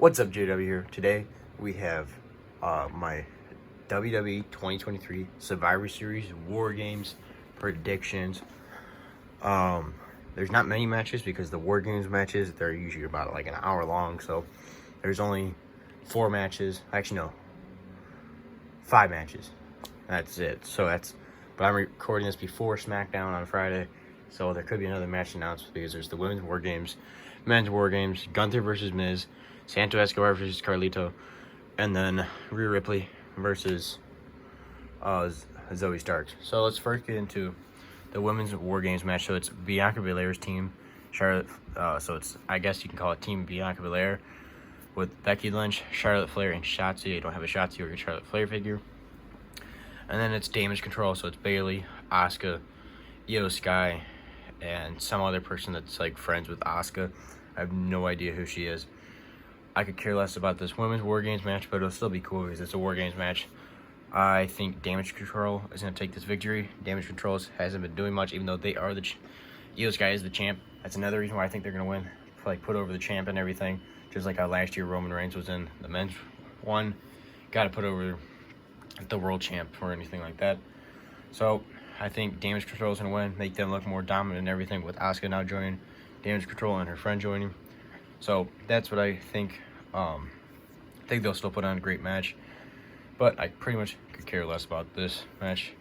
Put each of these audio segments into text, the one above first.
What's up, JW here? Today we have my WWE 2023 Survivor Series WarGames predictions. There's not many matches because the WarGames matches, they're usually about like an hour long, so there's only 4 matches. Actually, no, 5 matches. That's it. But I'm recording this before SmackDown on Friday, so there could be another match announced because there's the Women's WarGames, Men's WarGames, Gunther versus Miz, Santos Escobar versus Carlito, and then Rhea Ripley versus Zoe Starks. So let's first get into the Women's WarGames match. So it's Bianca Belair's team, Charlotte. So it's, I guess you can call it Team Bianca Belair, with Becky Lynch, Charlotte Flair, and Shotzi. I don't have a Shotzi or a Charlotte Flair figure. And then it's Damage Control. So it's Bayley, Asuka, Io Sky, and some other person that's like friends with Asuka. I have no idea who she is. I could care less about this Women's WarGames match, but it'll still be cool because it's a WarGames match. I think Damage Control is going to take this victory. Damage Control hasn't been doing much, even though they are the Io Sky is the champ. That's another reason why I think they're going to win. Like, put over the champ and everything. Just like how last year Roman Reigns was in the men's one. Got to put over the world champ or anything like that. So, I think Damage Control is going to win. Make them look more dominant and everything, with Asuka now joining Damage Control and her friend joining. So that's what I think. I think they'll still put on a great match, but I pretty much could care less about this match.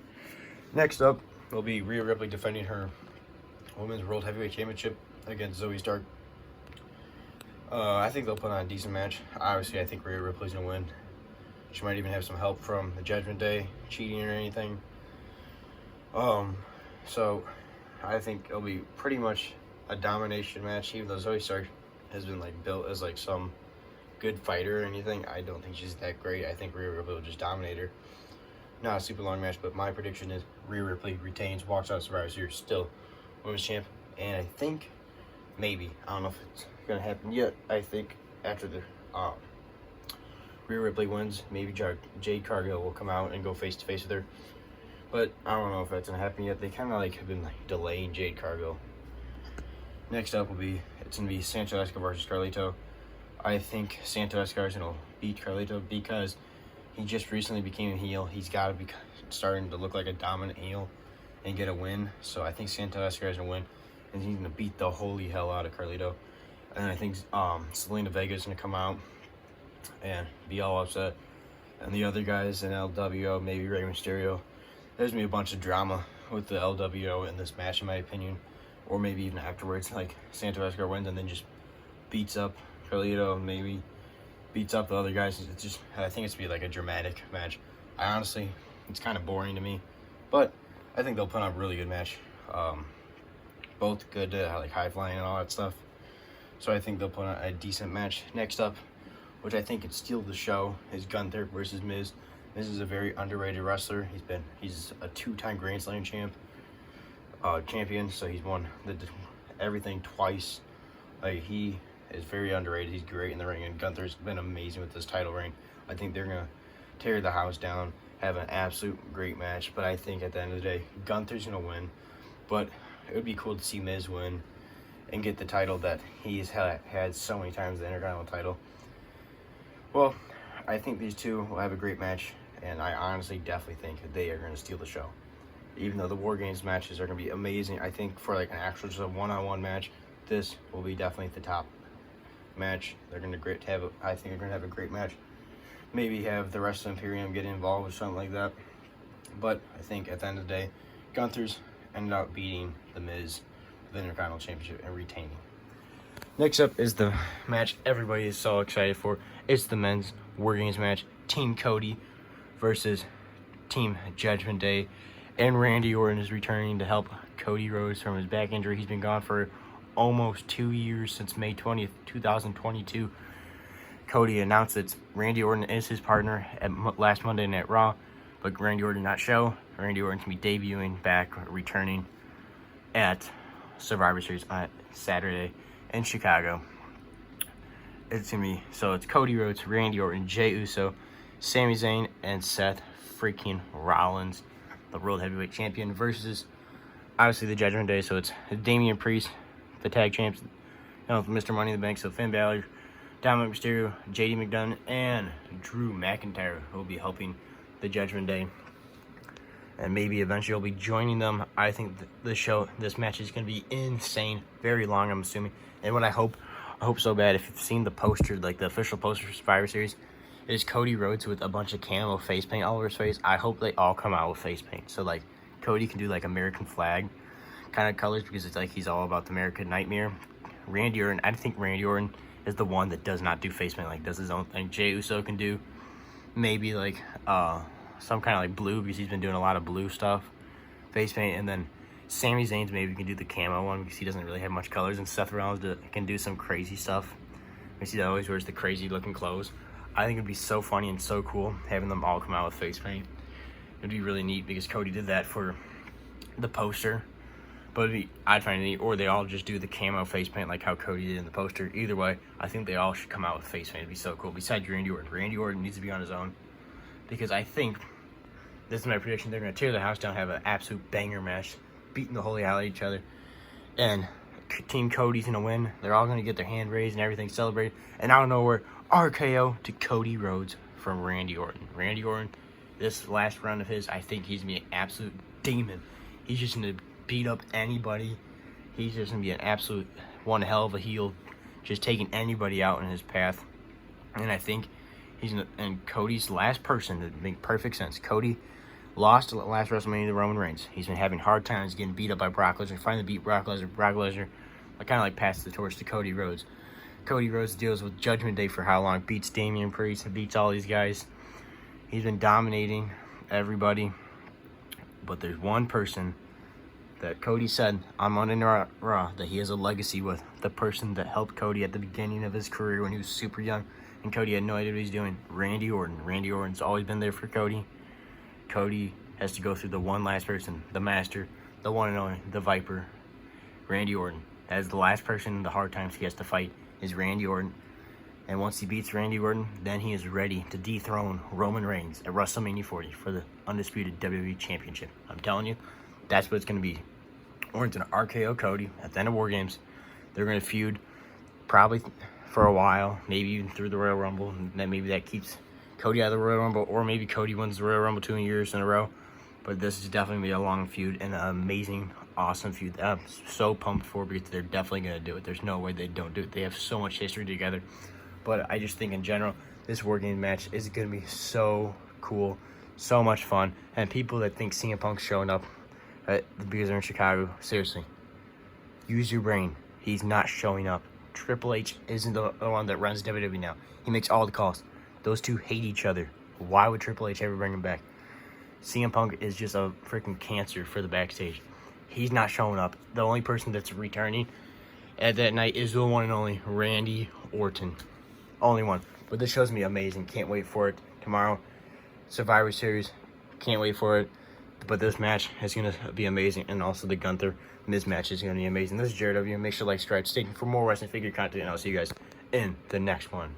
Next up will be Rhea Ripley defending her Women's World Heavyweight Championship against Zoe Stark. I think they'll put on a decent match. Obviously, I think Rhea Ripley's gonna win. She might even have some help from the Judgment Day, cheating or anything. So I think it'll be pretty much a domination match, even though Zoe Stark has been like built as like some good fighter or anything. I don't think she's that great. I think Rhea Ripley will just dominate her. Not a super long match, but my prediction is Rhea Ripley retains, walks out of Survivor Series, still women's champ. And I think maybe, I don't know if it's gonna happen yet, I think after the Rhea Ripley wins, maybe Jade Cargill will come out and go face to face with her. But I don't know if that's gonna happen yet. They kind of like have been like delaying Jade Cargill. Next up will be, it's going to be Santos Escobar versus Carlito. I think Santos Escobar is going to beat Carlito because he just recently became a heel. He's got to be starting to look like a dominant heel and get a win. So I think Santos Escobar is going to win, and he's going to beat the holy hell out of Carlito. And I think Selena Vega is going to come out and be all upset. And the other guys in LWO, maybe Rey Mysterio. There's going to be a bunch of drama with the LWO in this match, in my opinion. Or maybe even afterwards, like Santos Escobar wins and then just beats up Carlito, maybe beats up the other guys. It's just, I think it's gonna be like a dramatic match. I honestly, it's kind of boring to me, but I think they'll put on a really good match. Both good, like high flying and all that stuff. So I think they'll put on a decent match. Next up, which I think could steal the show, is Gunther versus Miz. Miz is a very underrated wrestler. He's a 2-time Grand Slam champion, so he's won everything twice. Like, he is very underrated. He's great in the ring, and Gunther's been amazing with this title reign. I think they're gonna tear the house down, have an absolute great match. But I think at the end of the day, Gunther's gonna win. But it would be cool to see Miz win and get the title that he's had so many times, the Intercontinental title. Well, I think these two will have a great match, and I honestly definitely think they are gonna steal the show. Even though the WarGames matches are going to be amazing, I think for like an actual just a one-on-one match, this will be definitely the top match. They're going to I think they're going to have a great match. Maybe have the rest of Imperium get involved with something like that. But I think at the end of the day, Gunther's ended up beating The Miz for the Intercontinental Championship and retaining. Next up is the match everybody is so excited for. It's the men's WarGames match. Team Cody versus Team Judgment Day. And Randy Orton is returning to help Cody Rhodes from his back injury. He's been gone for almost 2 years, since May 20th, 2022. Cody announced that Randy Orton is his partner at last Monday Night Raw, but Randy Orton did not show. Randy Orton can be debuting back, returning at Survivor Series on Saturday in Chicago. It's Cody Rhodes, Randy Orton, Jey Uso, Sami Zayn, and Seth freaking Rollins, the World Heavyweight Champion, versus obviously the Judgment Day. So it's Damian Priest, the tag champs, Mr. Money in the Bank. So Finn Balor Dominic Mysterio, JD McDonough, and Drew McIntyre will be helping the Judgment Day. And maybe eventually I'll be joining them. I think this match is going to be insane. Very long, I'm assuming. And what I hope so bad, if you've seen the poster, like the official poster for Survivor Series, is Cody Rhodes with a bunch of camo face paint all over his face. I hope they all come out with face paint. So, like, Cody can do, like, American flag kind of colors because it's like he's all about the American Nightmare. Randy Orton, I think Randy Orton is the one that does not do face paint, like, does his own thing. Jey Uso can do maybe, like, some kind of, like, blue because he's been doing a lot of blue stuff, face paint. And then Sami Zayn's maybe can do the camo one because he doesn't really have much colors. And Seth Rollins can do some crazy stuff. You see that always wears the crazy looking clothes. I think it'd be so funny and so cool having them all come out with face paint. It'd be really neat because Cody did that for the poster. But I'd find it neat, or they all just do the camo face paint like how Cody did in the poster. Either way, I think they all should come out with face paint. It'd be so cool. Besides Randy Orton. Randy Orton needs to be on his own because I think, this is my prediction, they're going to tear the house down, have an absolute banger match, beating the holy hell out of each other. And Team Cody's going to win. They're all going to get their hand raised and everything celebrated. And I don't know where, RKO to Cody Rhodes from Randy Orton. Randy Orton, this last run of his, I think he's going to be an absolute demon. He's just going to beat up anybody. He's just going to be an absolute one hell of a heel, just taking anybody out in his path. And I think and Cody's last person, to make perfect sense. Cody lost last WrestleMania to Roman Reigns. He's been having hard times getting beat up by Brock Lesnar. Finally beat Brock Lesnar. Brock Lesnar, I kind of like passed the torch to Cody Rhodes. Cody Rhodes deals with Judgment Day for how long? Beats Damian Priest, beats all these guys. He's been dominating everybody. But there's one person that Cody said on Monday Night Raw that he has a legacy with. The person that helped Cody at the beginning of his career when he was super young. And Cody had no idea what he's doing. Randy Orton. Randy Orton's always been there for Cody. Cody has to go through the one last person, the Master, the one and only, the Viper, Randy Orton. That is the last person in the hard times he has to fight, is Randy Orton. And once he beats Randy Orton, then he is ready to dethrone Roman Reigns at WrestleMania 40 for the undisputed WWE Championship. I'm telling you, that's what it's going to be. Orton's going to RKO Cody at the end of WarGames. They're going to feud probably for a while, maybe even through the Royal Rumble, and then maybe that keeps Cody out of the Royal Rumble, or maybe Cody wins the Royal Rumble 2 years in a row. But this is definitely going to be a long feud and an amazing, awesome feud that I'm so pumped for because they're definitely going to do it. There's no way they don't do it. They have so much history together. But I just think in general, this WarGames match is going to be so cool, so much fun. And people that think CM Punk's showing up because they're in Chicago, seriously, use your brain. He's not showing up. Triple H isn't the one that runs WWE now. He makes all the calls. Those two hate each other. Why would Triple H ever bring him back? CM Punk is just a freaking cancer for the backstage. He's not showing up. The only person that's returning at that night is the one and only Randy Orton. Only one. But this show's going to be amazing. Can't wait for it. Tomorrow, Survivor Series. Can't wait for it. But this match is going to be amazing. And also the Gunther Miz match is going to be amazing. This is Jared W. Make sure to like, subscribe, stay tuned for more wrestling figure content. And I'll see you guys in the next one.